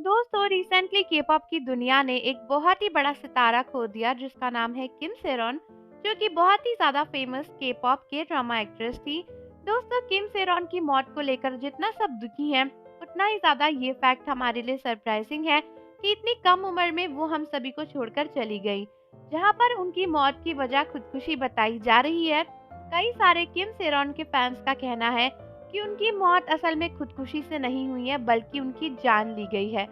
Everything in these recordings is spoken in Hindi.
दोस्तों रिसेंटली के-पॉप की दुनिया ने एक बहुत ही बड़ा सितारा खो दिया जिसका नाम है किम सेरॉन, जो कि बहुत ही ज्यादा फेमस के-पॉप के ड्रामा एक्ट्रेस थी। दोस्तों किम सेरॉन की मौत को लेकर जितना सब दुखी हैं, उतना ही ज्यादा ये फैक्ट हमारे लिए सरप्राइजिंग है कि इतनी कम उम्र में वो हम सभी को छोड़कर चली गई। जहां पर उनकी मौत की वजह खुदकुशी बताई जा रही है, कई सारे किम सेरॉन के फैंस का कहना है कि उनकी मौत असल में खुदकुशी से नहीं हुई है बल्कि उनकी जान ली गई है।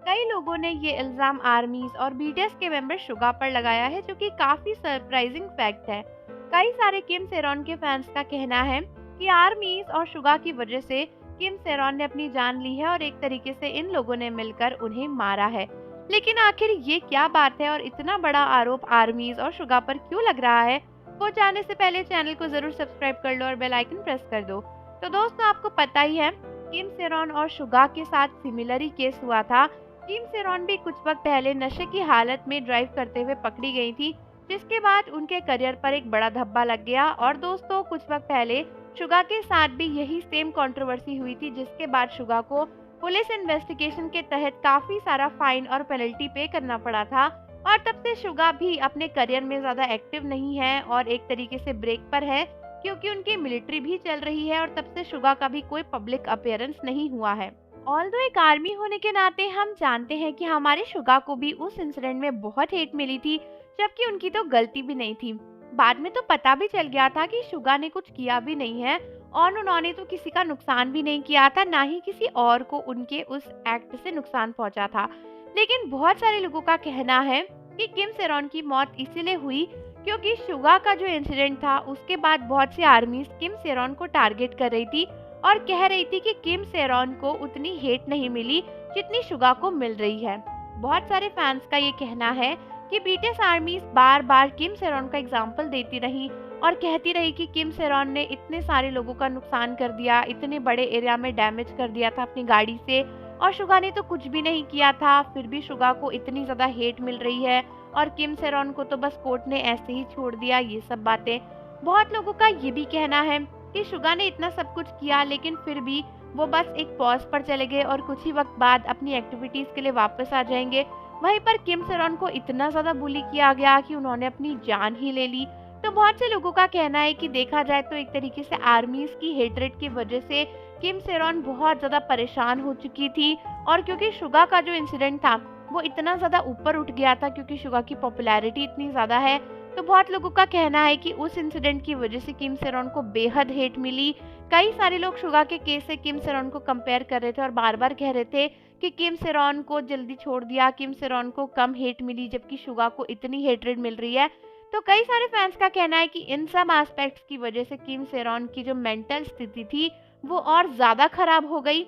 कई लोगों ने ये इल्जाम आर्मीज और बीटीएस के मेंबर शुगा पर लगाया है, जो कि काफी सरप्राइजिंग फैक्ट है। कई सारे किम सेरॉन के फैंस का कहना है कि आर्मीज और शुगा की वजह से किम सेरॉन ने अपनी जान ली है और एक तरीके से इन लोगों ने मिलकर उन्हें मारा है। लेकिन आखिर ये क्या बात है और इतना बड़ा आरोप आर्मीज और शुगा पर क्यों लग रहा है? वो जानने से पहले चैनल को जरूर सब्सक्राइब कर लो और बेल आइकन प्रेस कर दो। तो दोस्तों आपको पता ही है किम सेरॉन और शुगा के साथ सिमिलर ही केस हुआ था। किम सेरॉन भी कुछ वक्त पहले नशे की हालत में ड्राइव करते हुए पकड़ी गई थी, जिसके बाद उनके करियर पर एक बड़ा धब्बा लग गया। और दोस्तों कुछ वक्त पहले शुगा के साथ भी यही सेम कंट्रोवर्सी हुई थी, जिसके बाद शुगा को पुलिस इन्वेस्टिगेशन के तहत काफी सारा फाइन और पेनल्टी पे करना पड़ा था। और तब से शुगा भी अपने करियर में ज्यादा एक्टिव नहीं है और एक तरीके से ब्रेक पर है, क्योंकि उनकी मिलिट्री भी चल रही है और तब से शुगा का भी कोई पब्लिक अपीयरेंस नहीं हुआ है। ऑल्दो एक आर्मी होने के नाते हम जानते हैं कि हमारे शुगा को भी उस इंसिडेंट में बहुत हेट मिली थी, जबकि उनकी तो गलती भी नहीं थी। बाद में तो पता भी चल गया था कि शुगा ने कुछ किया भी नहीं है और उन्होंने तो किसी का नुकसान भी नहीं किया था, ना ही किसी और को उनके उस एक्ट से नुकसान पहुंचा था। लेकिन बहुत सारे लोगों का कहना है कि किम सेरॉन की मौत इसीलिए हुई क्योंकि शुगा का जो इंसिडेंट था उसके बाद बहुत सी आर्मीज किम सेरॉन को टारगेट कर रही थी और कह रही थी कि किम सेरॉन को उतनी हेट नहीं मिली जितनी शुगा को मिल रही है। बहुत सारे फैंस का ये कहना है कि बीटीएस आर्मीज बार बार किम सेरॉन का एग्जाम्पल देती रही और कहती रही कि किम सेरॉन ने इतने सारे लोगों का नुकसान कर दिया, इतने बड़े एरिया में डैमेज कर दिया था अपनी गाड़ी से, और शुगा ने तो कुछ भी नहीं किया था, फिर भी शुगा को इतनी ज्यादा हेट मिल रही है और किम सेरॉन को तो बस कोर्ट ने ऐसे ही छोड़ दिया। ये सब बातें बहुत लोगों का ये भी कहना है कि शुगा ने इतना सब कुछ किया लेकिन फिर भी वो बस एक पॉज पर चले गए और कुछ ही वक्त बाद अपनी एक्टिविटीज के लिए वापस आ जाएंगे। वहीं पर किम सेरॉन को इतना ज्यादा बुली किया गया कि उन्होंने अपनी जान ही ले ली। तो बहुत से लोगों का कहना है कि देखा जाए तो एक तरीके से आर्मीज की हेट्रेड की वजह से किम सेरॉन बहुत ज्यादा परेशान हो चुकी थी। और क्योंकि शुगा का जो इंसिडेंट था वो इतना ज्यादा ऊपर उठ गया था, क्योंकि शुगा की पॉपुलैरिटी इतनी ज्यादा है, तो बहुत लोगों का कहना है कि उस इंसिडेंट की वजह से किम सेरॉन को बेहद हेट मिली। कई सारे लोग शुगा के केस से किम सेरॉन को कंपेयर कर रहे थे और बार बार कह रहे थे कि किम सेरॉन को जल्दी छोड़ दिया, किम सेरॉन को कम हेट मिली, जबकि शुगा को इतनी हेटरेड मिल रही है। तो कई सारे फैंस का कहना है कि इन सब एस्पेक्ट्स की वजह से किम सेरॉन की जो मेंटल स्थिति थी वो और ज्यादा खराब हो गई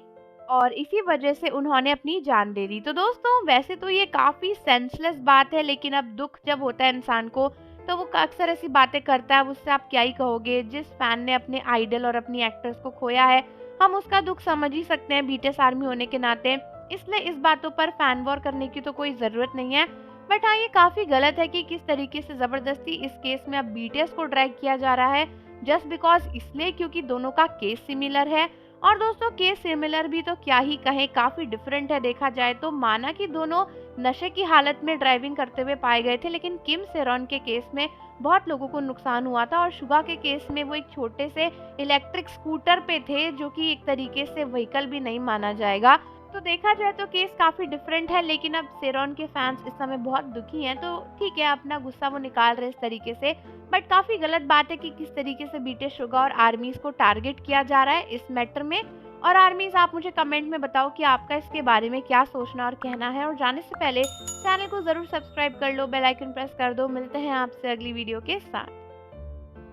और इसी वजह से उन्होंने अपनी जान दे दी। तो दोस्तों वैसे तो ये काफी सेंसलेस बात है, लेकिन अब दुख जब होता है इंसान को तो वो अक्सर ऐसी बातें करता है, उससे आप क्या ही कहोगे। जिस फैन ने अपने आइडल और अपनी एक्ट्रेस को खोया है, हम उसका दुख समझ ही सकते हैं बीटीएस आर्मी होने के नाते, इसलिए इस बातों पर फैन वॉर करने की तो कोई जरूरत नहीं है। बट हाँ, ये काफी गलत है कि किस तरीके से जबरदस्ती इस केस में अब बीटीएस को ड्रैग किया जा रहा है जस्ट बिकॉज इसलिए क्योंकि दोनों का केस सिमिलर है। और दोस्तों केस सिमिलर भी तो क्या ही कहें, काफी डिफरेंट है देखा जाए तो। माना कि दोनों नशे की हालत में ड्राइविंग करते हुए पाए गए थे, लेकिन किम सेरॉन के केस में बहुत लोगों को नुकसान हुआ था और शुगा के केस में वो एक छोटे से इलेक्ट्रिक स्कूटर पे थे, जो कि एक तरीके से व्हीकल भी नहीं माना जाएगा। तो देखा जाए तो केस काफी डिफरेंट है, लेकिन अब सेरॉन के फैंस इस समय बहुत दुखी हैं, तो ठीक है अपना गुस्सा वो निकाल रहे इस तरीके से। बट काफी गलत बात है कि किस तरीके से बीटीएस शुगा और आर्मीज को टारगेट किया जा रहा है इस मैटर में। और आर्मीज आप मुझे कमेंट में बताओ कि आपका इसके बारे में क्या सोचना और कहना है। और जाने से पहले चैनल को जरूर सब्सक्राइब कर लो, बेल आइकन प्रेस कर दो। मिलते हैं आपसे अगली वीडियो के साथ।